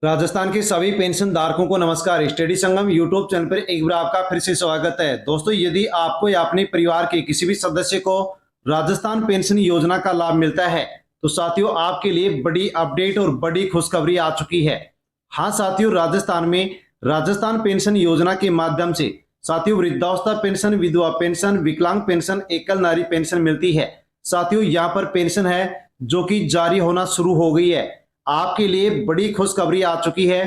राजस्थान के सभी पेंशन धारकों को नमस्कार। स्टडी संगम यूट्यूब चैनल पर एक बार आपका फिर से स्वागत है। दोस्तों, यदि आपको या अपने परिवार के किसी भी सदस्य को राजस्थान पेंशन योजना का लाभ मिलता है तो साथियों आपके लिए बड़ी अपडेट और बड़ी खुशखबरी आ चुकी है। हाँ साथियों, राजस्थान में राजस्थान पेंशन योजना के माध्यम से साथियों वृद्धावस्था पेंशन, विधवा पेंशन, विकलांग पेंशन, एकल नारी पेंशन मिलती है। साथियों यहाँ पर पेंशन है जो कि जारी होना शुरू हो गई है। आपके लिए बड़ी खुशखबरी आ चुकी है।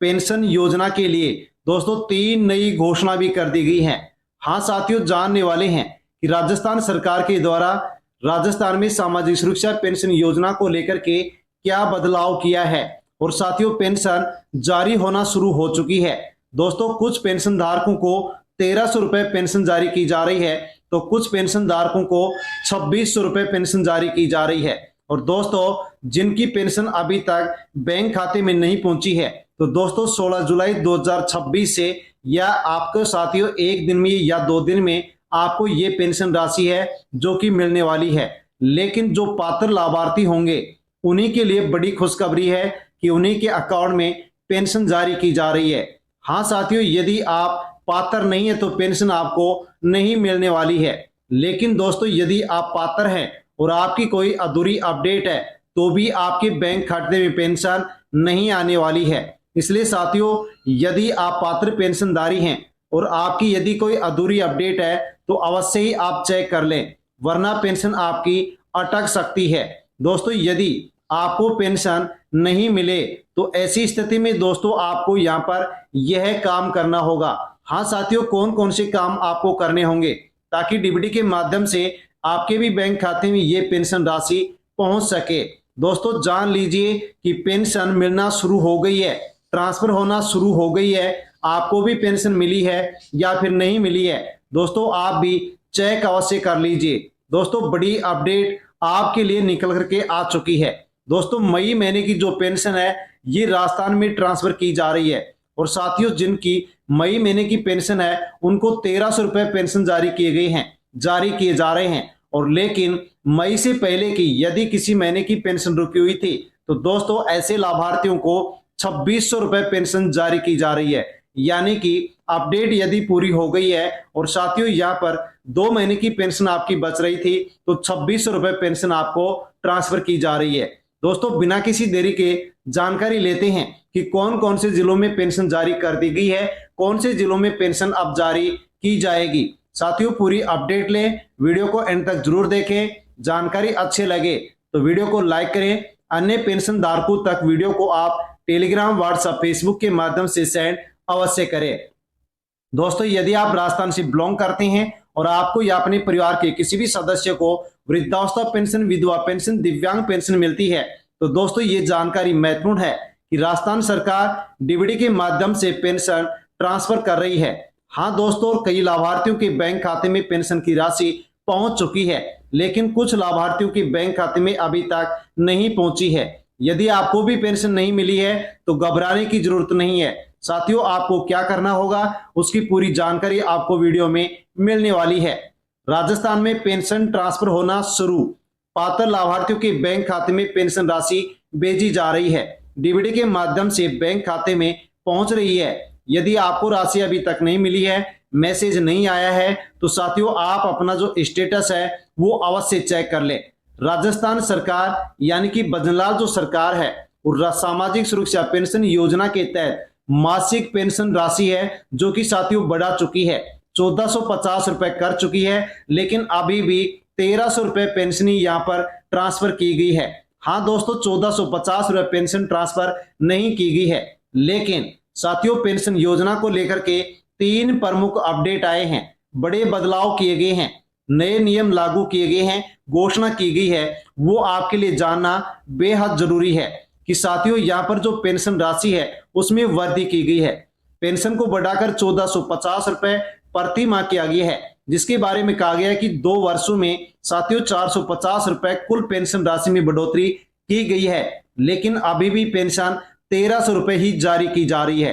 पेंशन योजना के लिए दोस्तों 3 नई घोषणा भी कर दी गई है। हाँ साथियों, जानने वाले हैं कि राजस्थान सरकार के द्वारा राजस्थान में सामाजिक सुरक्षा पेंशन योजना को लेकर के क्या बदलाव किया है और साथियों पेंशन जारी होना शुरू हो चुकी है। दोस्तों, कुछ पेंशन धारकों को 1300 रुपए पेंशन जारी की जा रही है तो कुछ पेंशन धारकों को 2600 रुपए पेंशन जारी की जा रही है। और दोस्तों, जिनकी पेंशन अभी तक बैंक खाते में नहीं पहुंची है तो दोस्तों 16 जुलाई 2026 से या आपको साथियों एक दिन में या 2 दिन में आपको ये पेंशन राशि है जो कि मिलने वाली है। लेकिन जो पात्र लाभार्थी होंगे उन्हीं के लिए बड़ी खुशखबरी है कि उन्हीं के अकाउंट में पेंशन जारी की जा रही है। हाँ साथियों, यदि आप पात्र नहीं है तो पेंशन आपको नहीं मिलने वाली है। लेकिन दोस्तों, यदि आप पात्र हैं और आपकी कोई अधूरी अपडेट है तो भी आपके बैंक खाते में पेंशन नहीं आने वाली है। इसलिए साथियों, यदि आप पात्र पेंशनधारी हैं और आपकी यदि कोई अधूरी अपडेट है तो अवश्य ही आप चेक कर लें, वरना पेंशन आपकी अटक सकती है। दोस्तों, यदि आपको पेंशन नहीं मिले तो ऐसी स्थिति में दोस्तों आपको यहाँ पर यह काम करना होगा। हाँ साथियों, कौन कौन से काम आपको करने होंगे ताकि डीबीटी के माध्यम से आपके भी बैंक खाते में ये पेंशन राशि पहुंच सके। दोस्तों, जान लीजिए कि पेंशन मिलना शुरू हो गई है, ट्रांसफर होना शुरू हो गई है। आपको भी पेंशन मिली है या फिर नहीं मिली है, दोस्तों आप भी चेक अवश्य कर लीजिए। दोस्तों, बड़ी अपडेट आपके लिए निकल करके आ चुकी है। दोस्तों, मई महीने की जो पेंशन है ये राजस्थान में ट्रांसफर की जा रही है और साथियों जिनकी मई महीने की पेंशन है उनको 1300 रुपए पेंशन जारी किए जा रहे हैं। और लेकिन मई से पहले की यदि किसी महीने की पेंशन रुकी हुई थी तो दोस्तों ऐसे लाभार्थियों को 2600 रुपए पेंशन जारी की जा रही है। यानी कि अपडेट यदि पूरी हो गई है और साथियों यहाँ पर 2 महीने की पेंशन आपकी बच रही थी तो 2600 रुपए पेंशन आपको ट्रांसफर की जा रही है। दोस्तों, बिना किसी देरी के जानकारी लेते हैं कि कौन कौन से जिलों में पेंशन जारी कर दी गई है, कौन से जिलों में पेंशन अब जारी की जाएगी। साथियों, पूरी अपडेट लें, वीडियो को एंड तक जरूर देखें। जानकारी अच्छे लगे तो वीडियो को लाइक करें। अन्य पेंशन धारकों तक वीडियो को आप टेलीग्राम, व्हाट्सएप, फेसबुक के माध्यम से सेंड अवश्य करें। दोस्तों, यदि आप राजस्थान से बिलोंग करते हैं और आपको या अपने परिवार के किसी भी सदस्य को वृद्धावस्था पेंशन, विधवा पेंशन, दिव्यांग पेंशन मिलती है तो दोस्तों ये जानकारी महत्वपूर्ण है कि राजस्थान सरकार डीबीटी के माध्यम से पेंशन ट्रांसफर कर रही है। हाँ दोस्तों, और कई लाभार्थियों के बैंक खाते में पेंशन की राशि पहुंच चुकी है, लेकिन कुछ लाभार्थियों के बैंक खाते में अभी तक नहीं पहुंची है। यदि आपको भी पेंशन नहीं मिली है तो घबराने की जरूरत नहीं है। साथियों, आपको क्या करना होगा उसकी पूरी जानकारी आपको वीडियो में मिलने वाली है। राजस्थान में पेंशन ट्रांसफर होना शुरू, पात्र लाभार्थियों के बैंक खाते में पेंशन राशि भेजी जा रही है। डीबीटी के माध्यम से बैंक खाते में पहुंच रही है। यदि आपको राशि अभी तक नहीं मिली है, मैसेज नहीं आया है तो साथियों आप अपना जो स्टेटस है वो अवश्य चेक कर लें। राजस्थान सरकार यानी कि बजनलाल जो सरकार है और सामाजिक सुरक्षा पेंशन योजना के तहत मासिक पेंशन राशि है जो कि साथियों बढ़ा चुकी है, 1450 रुपए कर चुकी है, लेकिन अभी भी 1300 रुपए पेंशन ही यहाँ पर ट्रांसफर की गई है। हाँ दोस्तों, 1450 रुपए पेंशन ट्रांसफर नहीं की गई है, लेकिन साथियों पेंशन योजना को लेकर के 3 प्रमुख अपडेट आए हैं, बड़े बदलाव किए गए हैं, नए नियम लागू किए गए हैं, घोषणा की गई है। वो आपके लिए जानना बेहद जरूरी है कि साथियों यहाँ पर जो पेंशन राशि है उसमें वृद्धि की गई है। पेंशन को बढ़ाकर 1450 रुपए प्रति माह किया गया है, जिसके बारे में कहा गया है कि 2 वर्षों में साथियों 450 रुपए कुल पेंशन राशि में बढ़ोतरी की गई है, लेकिन अभी भी पेंशन 1300 रुपए ही जारी की जा रही है।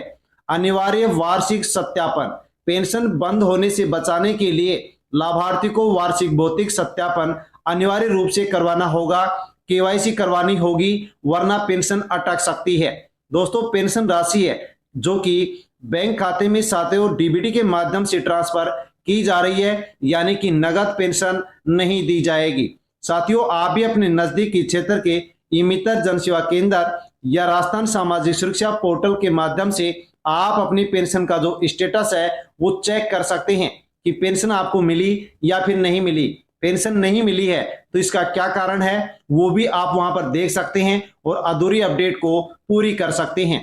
अनिवार्य वार्षिक सत्यापन, पेंशन बंद होने से बचाने के लिए लाभार्थी को वार्षिक भौतिक सत्यापन अनिवार्य रूप से करवाना होगा, केवाईसी करवानी होगी, वरना पेंशन अटक सकती है। दोस्तों पेंशन राशि है जो कि बैंक खाते में साथे और डीबीटी के माध्यम से ट्रांसफर की जा रही है, यानी कि नगद पेंशन नहीं दी जाएगी। साथियों, आप भी अपने नजदीकी क्षेत्र के ई-मित्र जन सेवा केंद्र या राजस्थान सामाजिक सुरक्षा पोर्टल के माध्यम से आप अपनी पेंशन का जो स्टेटस है वो चेक कर सकते हैं कि पेंशन आपको मिली या फिर नहीं मिली। पेंशन नहीं मिली है तो इसका क्या कारण है वो भी आप वहां पर देख सकते हैं और अधूरी अपडेट को पूरी कर सकते हैं।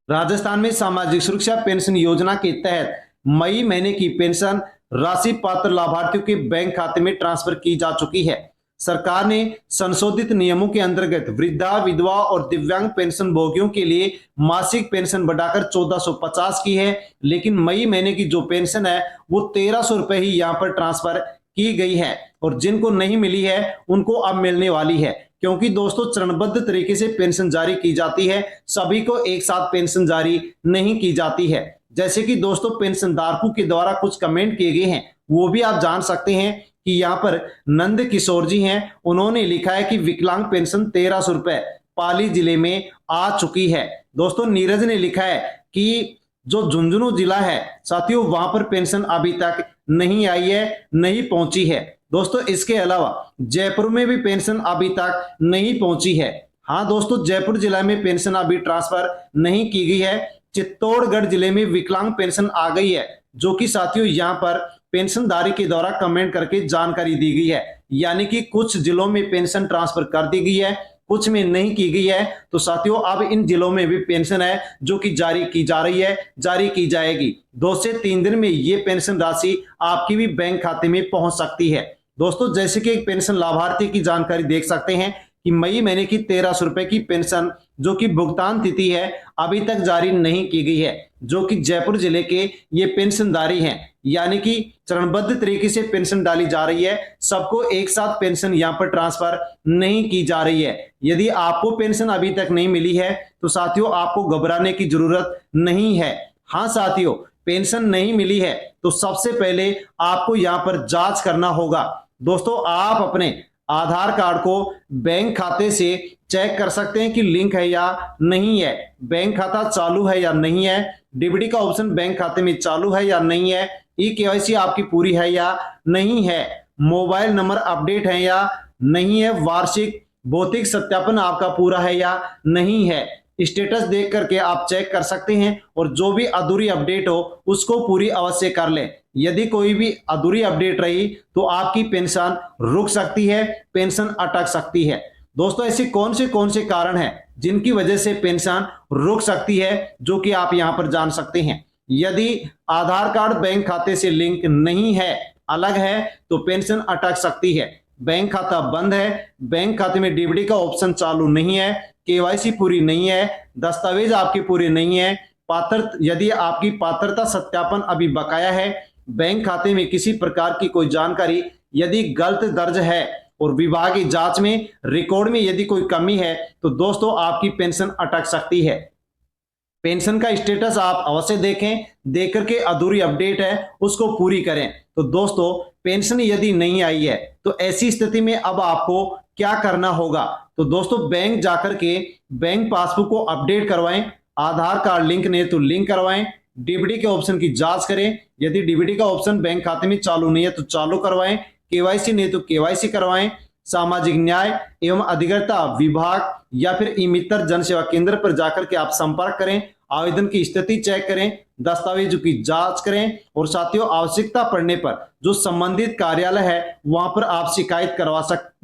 राजस्थान में सामाजिक सुरक्षा पेंशन योजना के तहत मई महीने की पेंशन राशि पात्र लाभार्थियों के बैंक खाते में ट्रांसफर की जा चुकी है। सरकार ने संशोधित नियमों के अंतर्गत वृद्धा, विधवा और दिव्यांग पेंशन भोगियों के लिए मासिक पेंशन बढ़ाकर 1450 की है, लेकिन मई महीने की जो पेंशन है वो 1300 रुपए ही यहाँ पर ट्रांसफर की गई है और जिनको नहीं मिली है उनको अब मिलने वाली है, क्योंकि दोस्तों चरणबद्ध तरीके से पेंशन जारी की जाती है, सभी को एक साथ पेंशन जारी नहीं की जाती है। जैसे कि दोस्तों पेंशन धारकों के द्वारा कुछ कमेंट किए गए हैं वो भी आप जान सकते हैं कि यहाँ पर नंद किशोर जी हैं, उन्होंने लिखा है कि विकलांग पेंशन 1300 रुपए पाली जिले में आ चुकी है। दोस्तों नीरज ने लिखा है कि जो झुंझुनू जिला है साथियों वहां पर पेंशन अभी तक नहीं आई है, नहीं पहुंची है। दोस्तों इसके अलावा जयपुर में भी पेंशन अभी तक नहीं पहुंची है। हाँ दोस्तों, जयपुर जिला में पेंशन अभी ट्रांसफर नहीं की गई है। चित्तौड़गढ़ जिले में विकलांग पेंशन आ गई है, जो कि साथियों यहाँ पर पेंशनधारी के द्वारा कमेंट करके जानकारी दी गई है, यानी कि कुछ जिलों में पेंशन ट्रांसफर कर दी गई है, कुछ में नहीं की गई है। तो साथियों अब इन जिलों में भी पेंशन है जो कि जारी की जा रही है, जारी की जाएगी। 2 से 3 दिन में ये पेंशन राशि आपकी भी बैंक खाते में पहुंच सकती है। दोस्तों जैसे कि एक पेंशन लाभार्थी की जानकारी देख सकते हैं कि मई महीने की 1300 रुपए की पेंशन जो कि भुगतान तिथि है अभी तक जारी नहीं की गई है, जो कि जयपुर जिले के ये पेंशनधारी हैं, यानी कि चरणबद्ध तरीके से पेंशन डाली जा रही है, सबको एक साथ पेंशन यहाँ पर ट्रांसफर नहीं की जा रही है। यदि आपको पेंशन अभी तक नहीं मिली है तो साथियों आपको घबराने की जरूरत नहीं है। हाँ साथियों, पेंशन नहीं मिली है तो सबसे पहले आपको यहाँ पर जांच करना होगा। दोस्तों आप अपने आधार कार्ड को बैंक खाते से चेक कर सकते हैं कि लिंक है या नहीं है, बैंक खाता चालू है या नहीं है, डीबीटी का ऑप्शन बैंक खाते में चालू है या नहीं है, ई-केवाईसी आपकी पूरी है या नहीं है, मोबाइल नंबर अपडेट है या नहीं है, वार्षिक भौतिक सत्यापन आपका पूरा है या नहीं है। स्टेटस देख करके आप चेक कर सकते हैं और जो भी अधूरी अपडेट हो उसको पूरी अवश्य कर लें। यदि कोई भी अधूरी अपडेट रही तो आपकी पेंशन रुक सकती है, पेंशन अटक सकती है। दोस्तों ऐसे कौन से कारण हैं जिनकी वजह से पेंशन रुक सकती है, जो कि आप यहां पर जान सकते हैं। यदि आधार कार्ड बैंक खाते से लिंक नहीं है, अलग है, तो पेंशन अटक सकती है। बैंक खाता बंद है, बैंक खाते में डीबीटी का ऑप्शन चालू नहीं है, केवाईसी पूरी नहीं है, दस्तावेज आपके पूरे नहीं है, यदि आपकी पात्रता सत्यापन अभी बकाया है, बैंक खाते में किसी प्रकार की कोई जानकारी यदि गलत दर्ज है और विभागीय जांच में रिकॉर्ड में यदि कोई कमी है तो दोस्तों आपकी पेंशन अटक सकती है। पेंशन का स्टेटस आप अवश्य देखें, देख करके अधूरी अपडेट है उसको पूरी करें। तो दोस्तों पेंशन यदि नहीं आई है तो ऐसी स्थिति में अब आपको क्या करना होगा, तो दोस्तों बैंक जाकर के बैंक पासबुक को अपडेट करवाएं, आधार कार्ड लिंक नहीं तो लिंक करवाएं, डीबीटी के ऑप्शन की जांच करें, यदि डीबीटी का ऑप्शन बैंक खाते में चालू नहीं है तो चालू करवाएं, केवाईसी नहीं तो केवाईसी करवाएं, सामाजिक न्याय एवं अधिकारिता विभाग या फिर ई-मित्र जन सेवा केंद्र पर जाकर के आप संपर्क करें, आवेदन की स्थिति चेक करें, दस्तावेजों की जांच करें और साथियों आवश्यकता पड़ने पर जो संबंधित कार्यालय है वहां पर आप शिकायत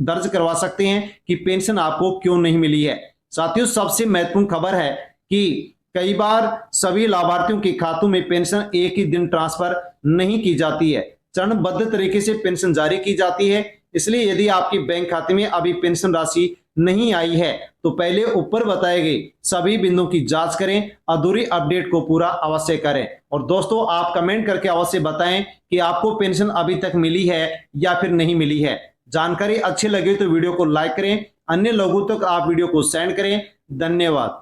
दर्ज करवा सकते हैं कि पेंशन आपको क्यों नहीं मिली है। साथियों सबसे महत्वपूर्ण खबर है कि कई बार सभी लाभार्थियों के खातों में पेंशन एक ही दिन ट्रांसफर नहीं की जाती है, चरणबद्ध तरीके से पेंशन जारी की जाती है। इसलिए यदि आपके बैंक खाते में अभी पेंशन राशि नहीं आई है तो पहले ऊपर बताए गए सभी बिंदुओं की जांच करें, अधूरी अपडेट को पूरा अवश्य करें। और दोस्तों आप कमेंट करके अवश्य बताएं कि आपको पेंशन अभी तक मिली है या फिर नहीं मिली है। जानकारी अच्छी लगी तो वीडियो को लाइक करें, अन्य लोगों तक आप वीडियो को सेंड करें। धन्यवाद।